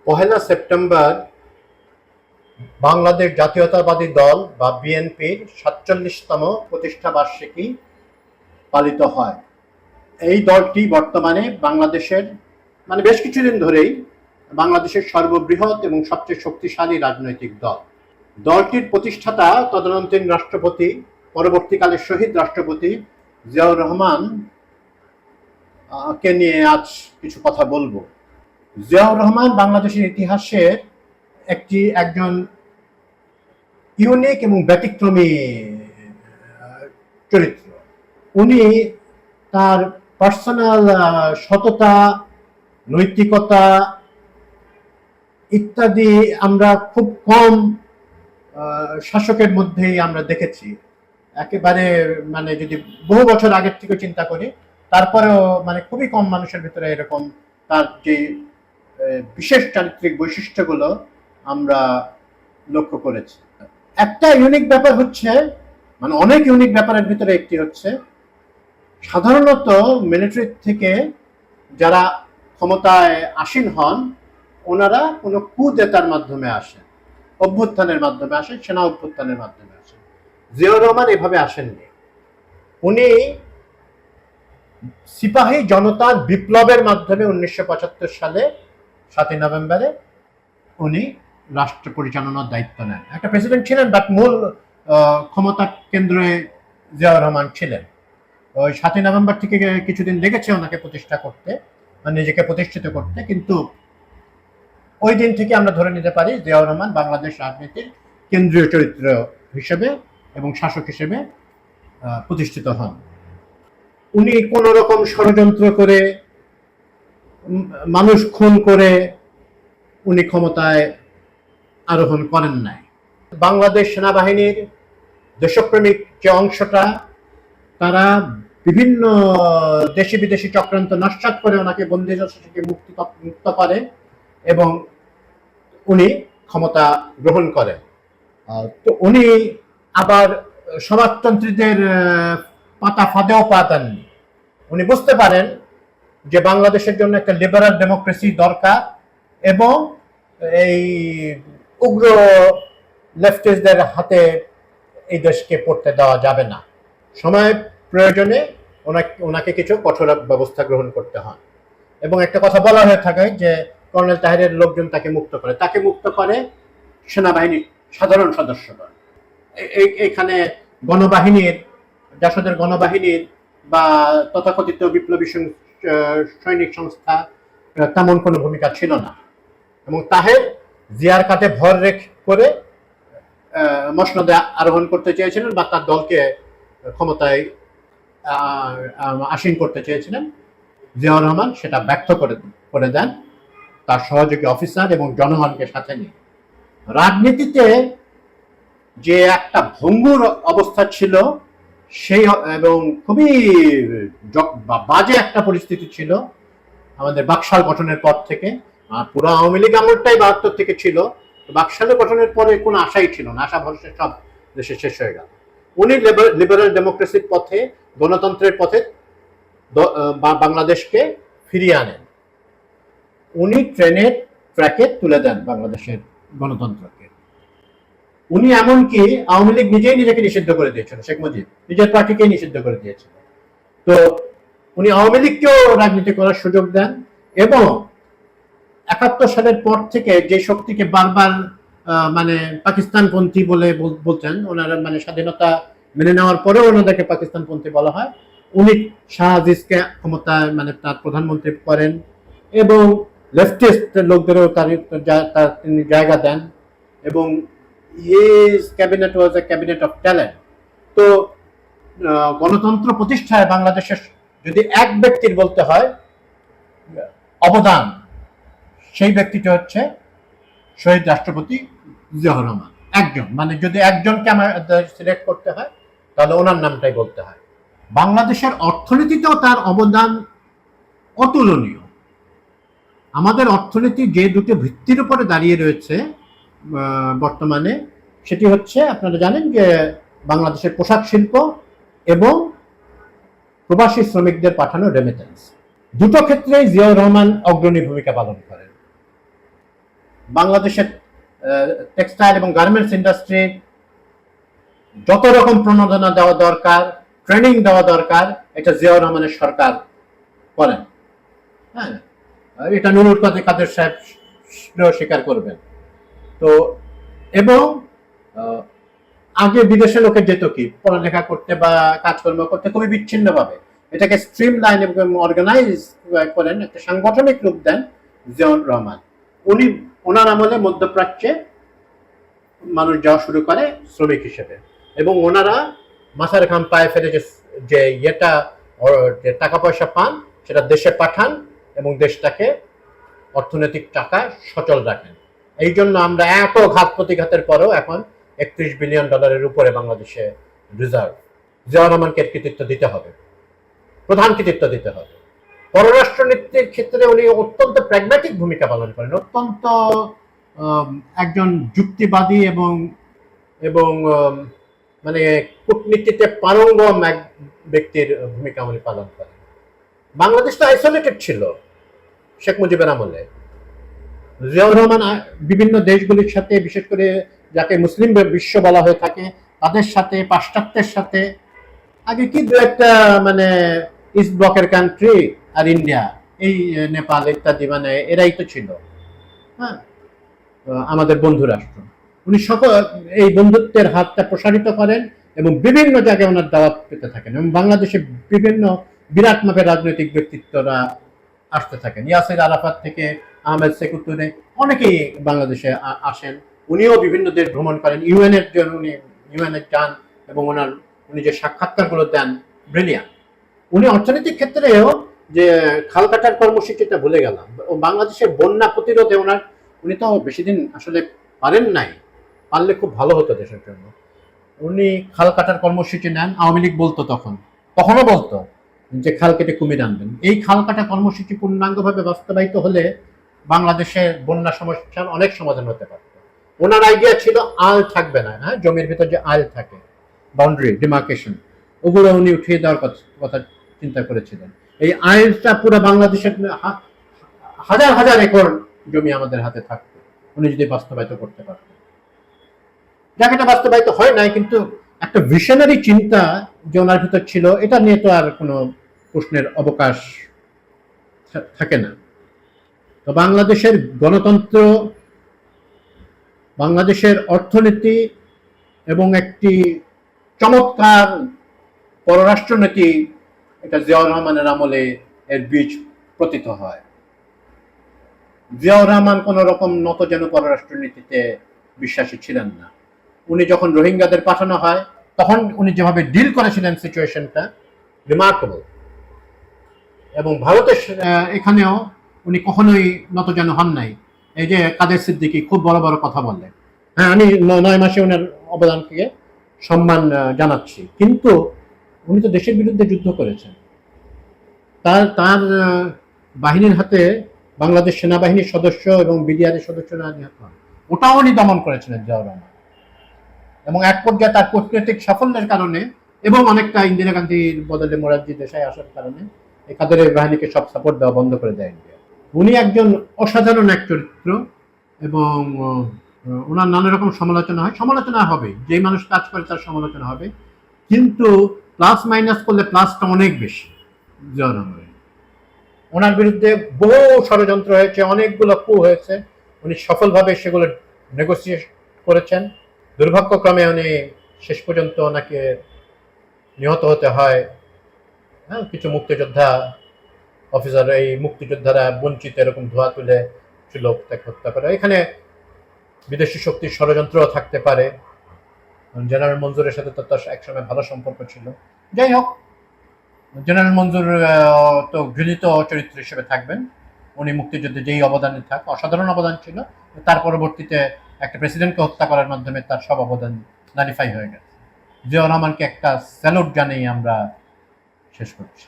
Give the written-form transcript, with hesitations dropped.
পহেলা September Bangladesh জাতীয়তাবাদী দল বা বিএনপির ৪৭তম প্রতিষ্ঠা বার্ষিকী পালিত হয়। এই দলটি বর্তমানে বাংলাদেশের বেশ কিছুদিন ধরেই বাংলাদেশের সর্ববৃহৎ এবং সবচেয়ে শক্তিশালী রাজনৈতিক দল। দলটির প্রতিষ্ঠাতা তদানীন্তন রাষ্ট্রপতি, পরবর্তীকালে শহীদ রাষ্ট্রপতি জিয়াউর রহমান কে নিয়ে আজ কিছু কথা বলবো। জিয়াউর রহমান বাংলাদেশের ইতিহাসের একজন ইউনিক এবং ব্যতিক্রমী চরিত্র। উনি তার পার্সোনাল সততা, নৈতিকতা ইত্যাদি আমরা খুব কম শাসকের মধ্যেই আমরা দেখেছি। একেবারে যদি বহু বছর আগের থেকে চিন্তা করি, তারপরেও খুবই কম মানুষের ভিতরে এরকম তার যে বিশেষ চারিত্রিক বৈশিষ্ট্যগুলো আমরা লক্ষ্য করেছি। একটা ইউনিক ব্যাপার হচ্ছে, অনেক ইউনিক ব্যাপারের ভিতরে একটি হচ্ছে, সাধারণত মিলিটারি থেকে যারা ক্ষমতায় আসীন হন, ওনারা কোনো কুদেতার মাধ্যমে আসেন, অভ্যুত্থানের মাধ্যমে আসেন, সেনা অভ্যুত্থানের মাধ্যমে আসেন। জিয়াউর রহমান এভাবে আসেননি। উনি সিপাহী জনতার বিপ্লবের মাধ্যমে ১৯৭৫ সালে ৭ই নভেম্বরে উনি রাষ্ট্র পরিচালনার দায়িত্ব নেন। একটা প্রেসিডেন্ট ছিলেন, বাট মূল ক্ষমতা কেন্দ্রে জিয়াউর রহমান ছিলেন। ওই ৭ই নভেম্বর থেকে কিছুদিন লেগেছে ওনাকে প্রতিষ্ঠা করতে, নিজেকে প্রতিষ্ঠিত করতে, কিন্তু ওই দিন থেকে আমরা ধরে নিতে পারি জিয়াউর রহমান বাংলাদেশ রাজনীতির কেন্দ্রীয় চরিত্র হিসেবে এবং শাসক হিসেবে প্রতিষ্ঠিত হন। উনি কোন রকম ষড়যন্ত্র করে, মানুষ খুন করে উনি ক্ষমতায় আরোহণ করেন নাই। বাংলাদেশ সেনাবাহিনীর দেশপ্রেমিক যে অংশটা, তারা বিভিন্ন দেশি বিদেশি চক্রান্ত নস্যাৎ করে ওনাকে বন্দিদশা থেকে মুক্ত করে এবং উনি ক্ষমতা গ্রহণ করেন। তো উনি আবার সমাজতন্ত্রীদের পাতা ফাঁদেও পা দেননি। উনি বুঝতে পারেন যে বাংলাদেশের জন্য একটা লিবারাল ডেমোক্রেসি দরকার এবং এই উগ্র লেফটিস্টদের হাতে এই দেশকে পড়তে দেওয়া যাবে না। সময় প্রয়োজনে ওনাকে কিছু কঠোর ব্যবস্থা গ্রহণ করতে হয়। এবং একটা কথা বলা হয়ে থাকে যে কর্নেল তাহেরের লোকজন তাকে মুক্ত করে সেনাবাহিনীর সাধারণ সদস্যরা। এখানে গণবাহিনীর, জাসদের গণবাহিনীর বা তথাকথিত বিপ্লবী সৈনিক সংস্থা তেমন কোনো ভূমিকা ছিল না। এবং তাহের জিয়ার কাঁধে ভর করে মসনদে আরোহণ করতে চেয়েছিলেন বা তার দলকে ক্ষমতায় আসীন করতে চেয়েছিলেন। জিয়াউর রহমান সেটা ব্যর্থ করে দেন তার সহযোগী অফিসার এবং জনগণকে সাথে নিয়ে। রাজনীতিতে যে একটা ভঙ্গুর অবস্থা ছিল সেই এবং খুবই বাজে একটা পরিস্থিতি ছিল আমাদের বাকশাল গঠনের পর থেকে। পুরো আওয়ামী লীগ আমলটাই ৭২ থেকে ছিল। বাকশাল গঠনের পরে কোনো আশাই ছিল না, আশা ভরসা সব দেশে শেষ হয়ে গেল। উনি লিবারাল ডেমোক্রেসির পথে, গণতন্ত্রের পথে বাংলাদেশকে ফিরিয়ে আনেন। উনি ট্রেনের ট্র্যাকে তুলে দেন বাংলাদেশের গণতন্ত্রকে। উনি এমনকি আওয়ামী লীগ নিজেকে নিষিদ্ধ করে দিয়েছিল, শেখ মুজিব নিজের পার্টিকে নিষিদ্ধ করে দিয়েছিল। তো উনি আওয়ামী লীগকেও রাজনীতি করার সুযোগ দেন এবং ৭১ সালের পর থেকে যে শক্তিকে বারবার পাকিস্তানপন্থী বলে বলতেন, ওনারা স্বাধীনতা মেনে নেওয়ার পরেও ওনাদেরকে পাকিস্তানপন্থী বলা হয়, উনি শাহ আজিজকে ক্ষমতায় তার প্রধানমন্ত্রী করেন এবং লেফটিস্ট লোকদেরও তিনি জায়গা দেন এবং cabinet was A cabinet of talent. তো গণতন্ত্র প্রতিষ্ঠায় বাংলাদেশের যদি এক ব্যক্তির বলতে হয় অবদান, সেই ব্যক্তিটা হচ্ছে শহীদ রাষ্ট্রপতি জিয়াউর রহমান। একজন যদি একজনকে আমাদের সিলেক্ট করতে হয় তাহলে ওনার নামটাই বলতে হয়। বাংলাদেশের অর্থনীতিতেও তার অবদান অতুলনীয়। আমাদের অর্থনীতি যে দুটো ভিত্তির উপরে দাঁড়িয়ে রয়েছে বর্তমানে, সেটি হচ্ছে, আপনারা জানেন যে বাংলাদেশের পোশাক শিল্প এবং প্রবাসী শ্রমিকদের পাঠানো রেমিটেন্স, দুটো ক্ষেত্রেই জিয়াউর রহমান অগ্রণী ভূমিকা পালন করেন। বাংলাদেশের টেক্সটাইল এবং গার্মেন্টস ইন্ডাস্ট্রি যত রকম প্রণোদনা দেওয়া দরকার, ট্রেনিং দেওয়া দরকার, এটা জিয়াউর রহমানের সরকার করেন। হ্যাঁ, এটা নুরুল কাদের সাহেব স্বীকার করবেন। তো এবং আগে বিদেশে লোকে যেত কি পড়ালেখা করতে বা কাজকর্ম করতে খুবই বিচ্ছিন্নভাবে, এটাকে স্ট্রিম লাইন এবং অর্গানাইজ করেন, একটা সাংগঠনিক রূপ দেন জিয়াউর রহমান। ওনার আমলে মধ্যপ্রাচ্যে মানুষ যাওয়া শুরু করে শ্রমিক হিসেবে, এবং ওনারা মাথার ঘাম পায়ে ফেলে যে ইয়েটা টাকা পয়সা পান সেটা দেশে পাঠান এবং দেশটাকে অর্থনৈতিক টাকা সচল রাখেন। এই জন্য আমরা এত ঘাত প্রতিঘাতের পরেও এখন $31 বিলিয়ন উপরে বাংলাদেশে রিজার্ভ। জিয়াউর রহমানকে কৃতিত্ব দিতে হবে, প্রধান কৃতিত্ব দিতে হবে। পররাষ্ট্রনীতির ক্ষেত্রে উনি অত্যন্ত প্র্যাগম্যাটিক ভূমিকা পালন করেন, অত্যন্ত একজন যুক্তিবাদী এবং এবং মানে কূটনীতিতে পারঙ্গম এক ব্যক্তির ভূমিকা উনি পালন করেন। বাংলাদেশ তো আইসোলেটেড ছিল শেখ মুজিবের আমলে। জিয়াউর রহমান বিভিন্ন দেশগুলির সাথে, বিশেষ করে যাকে মুসলিম বিশ্ব বলা হয়ে থাকে, তাদের সাথে, পাশ্চাত্যের সাথে, আগে কি দু একটা মানে ইস্ট ব্লকের কান্ট্রি আর ইন্ডিয়া, এই নেপাল ইত্যাদি, মানে এরাই তো ছিল হ্যাঁ আমাদের বন্ধু রাষ্ট্র। উনি সকল এই বন্ধুত্বের হাতটা প্রসারিত করেন এবং বিভিন্ন জায়গায় ওনার দাওয়াত পেতে থাকেন, এবং বাংলাদেশে বিভিন্ন বিরাট মাপের রাজনৈতিক ব্যক্তিত্বরা আসতে থাকেন। ইয়াসির আরাফাত থেকে আহমেদ সেকুতুরে অনেকেই বাংলাদেশে আসেন। উনিও বিভিন্ন দেশ ভ্রমণ করেন, ইউএনের জন্য উনি ইউএনে যান এবং উনি যে সাক্ষাৎকারগুলো দেন ব্রিলিয়ান্ট। উনি অর্থনৈতিক ক্ষেত্রেও যে খাল কাটার কর্মসূচিটা ভুলে গেলাম, বাংলাদেশের বন্যা প্রতিরোধে উনি তো বেশি দিন আসলে পারেন নাই, পারলে খুব ভালো হতো দেশের জন্য। উনি খাল কাটার কর্মসূচি নেন, আওয়ামী লীগ বলতো তখনও বলতো যে খাল কেটে কুমির আনবেন। এই খাল কাটা কর্মসূচি পূর্ণাঙ্গভাবে বাস্তবায়িত হলে বাংলাদেশের বন্যা সমস্যার অনেক সমাধান হতে পারত। ওনার আইডিয়া ছিল আল থাকবে না, হ্যাঁ, জমির ভিতর যে আল থাকে, বাউন্ডারি ডিমার্কেশন, ওগুলো উনি উঠিয়ে দেওয়ার কথা চিন্তা করেছিলেন। এই আইলটা পুরো বাংলাদেশের হাজার হাজার একর জমি আমাদের হাতে থাকতো উনি যদি বাস্তবায়িত করতে পারতেন। জায়গাটা বাস্তবায়িত হয় নাই, কিন্তু একটা ভিশনারি চিন্তা যে ওনার ভিতর ছিল, এটা নিয়ে তো আর কোনো প্রশ্নের অবকাশ থাকে না। তো বাংলাদেশের গণতন্ত্র, বাংলাদেশের অর্থনীতি এবং একটি চমৎকার পররাষ্ট্রনীতি, এটা জিয়াউর রহমানের আমলে এর বীজ পতিত হয়। জিয়াউর রহমান কোন রকম নত যেন পররাষ্ট্রনীতিতে বিশ্বাসী ছিলেন না। উনি যখন রোহিঙ্গাদের পাঠানো হয় তখন উনি যেভাবে ডিল করেছিলেন সিচুয়েশনটা রিমার্কেবল, এবং ভারতের এখানেও উনি কখনোই নত যেন হন নাই। এই যে কাদের সিদ্দিকী খুব বড় বড় কথা বললেন, হ্যাঁ আমি 9 মাসে ওনার অবদানকে সম্মান জানাচ্ছি, কিন্তু উনি তো দেশের বিরুদ্ধে যুদ্ধ করেছেন। তার বাহিনীর হাতে বাংলাদেশ সেনাবাহিনীর সদস্য এবং বিডিআরের সদস্যরা নিহত হন, ওটাও উনি দমন করেছিলেন জিয়াউর রহমান। এবং এক পর্যায়ে তার কূটনৈতিক সাফল্যের কারণে এবং অনেকটা ইন্দিরা গান্ধীর বদলে মোরারজি দেশাই আসার কারণে এই কাদের বাহিনীকে সব সাপোর্ট দেওয়া বন্ধ করে দেয় ইন্ডিয়া। উনি একজন অসাধারণ এক চরিত্র, এবং ওনার নানা রকম সমালোচনা হবে, যে মানুষ কাজ করে তার সমালোচনা হবে, কিন্তু প্লাস মাইনাস করলে প্লাসটা অনেক বেশি। জিয়াউর রহমানের ওনার বিরুদ্ধে বহু ষড়যন্ত্র হয়েছে, অনেকগুলো কু হয়েছে, উনি সফলভাবে সেগুলো নেগোসিয়েট করেছেন। দুর্ভাগ্যক্রমে উনি শেষ পর্যন্ত ওনাকে নিহত হতে হয়। হ্যাঁ, কিছু মুক্তিযোদ্ধা অফিসার, এই মুক্তিযোদ্ধারা বঞ্চিত এরকম ধোয়া তুলে লোক তাকে হত্যা করে। এখানে বিদেশি শক্তির ষড়যন্ত্রও থাকতে পারে। জেনারেল মঞ্জুরের সাথে তো তার একসময় ভালো সম্পর্ক ছিল। যাই হোক, জেনারেল মঞ্জুর তো ঘৃণিত চরিত্র হিসেবে থাকবেন। উনি মুক্তিযুদ্ধে যেই অবদানে অসাধারণ অবদান ছিল, তার পরবর্তীতে একটা প্রেসিডেন্টকে হত্যা করার মাধ্যমে তার সব অবদান নালিফাই হয়ে গেছে। জিয়াউর রহমানকে একটা স্যালুট জানিয়ে আমরা শেষ করছি।